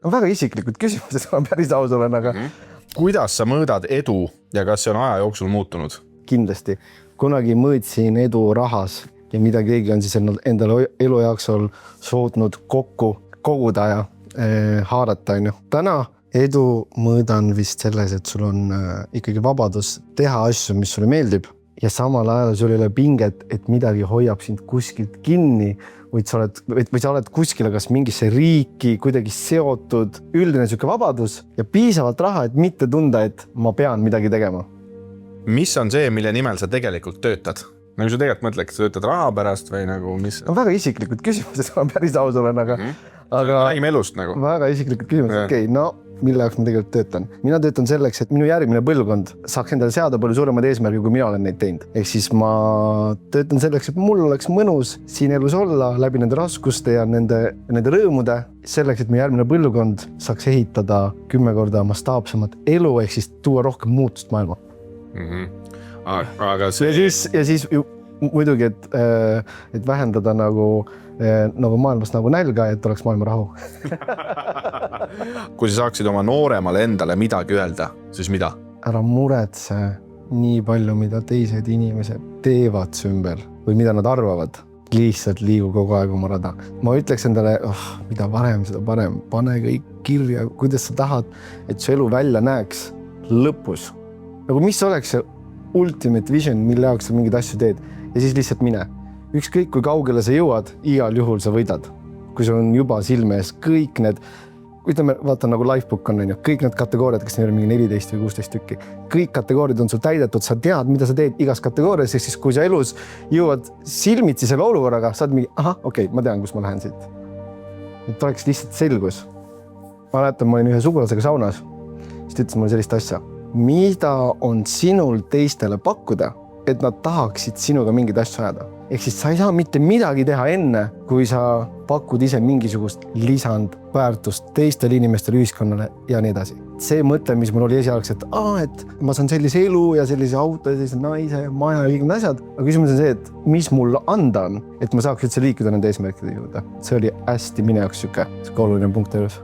On väga isiklikud küsimused, ma päris aus olen, aga Kuidas sa mõõdad edu ja kas see on aja jooksul muutunud? kindlasti. Kunagi mõõtsin edu rahas ja mida keegi on siis endale elu jaoks suutnud kokku koguda ja haarata. Täna edu mõõdan vist selles, et sul on ikkagi vabadus teha asju, mis sulle meeldib ja samal ajal sul ei ole pinget, et midagi hoiab sind kuskilt kinni või sa oled kuskile kas mingisse riiki kuidagi seotud, üldine siuke vabadus ja piisavalt raha, et mitte tunda, et ma pean midagi tegema. Mis on see, mille nimel sa tegelikult töötad? Nagu sa tegelikult mõtled, et sa töötad raha pärast või nagu mis? On väga isiklikud küsimused, ma päris aus olen, aga Räägime elust nagu. Väga isiklikud küsimused. Okei, no mille jaoks ma tegelikult töötan? Mina töötan selleks, et minu järgmine põlvkond saaks endale seada palju suuremad eesmärgi, kui mina olen neid teinud. Ehk siis ma töötan selleks, et mul oleks mõnus siin elus olla läbi nende raskuste ja nende rõõmude. Selleks, et meie järgmine põlvkond saaks ehitada 10 korda mastaapsemat elu, ehk siis tuua rohkem muutust maailma. Aga see... Ja siis muidugi, et vähendada nagu maailmas nagu nälga, et oleks maailma rahu. Kui sa saaksid oma nooremale endale midagi öelda, siis mida? Ära muretse nii palju, mida teised inimesed teevad su ümber või mida nad arvavad. Lihtsalt liigu kogu aeg oma rada. Ma ütleks endale, mida varem, seda parem. Pane kõik kirja, kuidas sa tahad, et su elu välja näeks lõpus. Nagu mis oleks see ultimate vision, mille jaoks sa mingid asju teed ja siis lihtsalt mine. Ükskõik kui kaugele sa jõuad, igal juhul sa võidad. Kui sul on juba silme ees kõik need, ütleme, vaata nagu Lifebook on, kõik need kategooriad, kas neil on mingi 14 või 16 tükki. Kõik kategooriad on sul täidetud, sa tead, mida sa teed igas kategoorias, siis kui sa elus jõuad silmitsi selle olukorraga, saad mingi, okei, ma tean, kus ma lähen siit. Et oleks lihtsalt selgus. Ma mäletan, ma olin ühe sugulasega saunas, siis ta ütles mulle sellist asja. Mida on sinul teistele pakkuda, et nad tahaksid sinuga mingid asju ajada? Ehk siis sa ei saa mitte midagi teha enne, kui sa pakud ise mingisugust lisandväärtust teistele inimestele, ühiskonnale ja nii edasi. See mõte, mis mul oli esialgs, et ma saan sellise elu ja sellise auto ja sellise naise, maja ja kõik need asjad. Aga küsimus on see, et mis mul anda on, et ma saaks üldse liikuda nende eesmärkide juurde. See oli hästi mine jaoks siuke oluline punkt elus.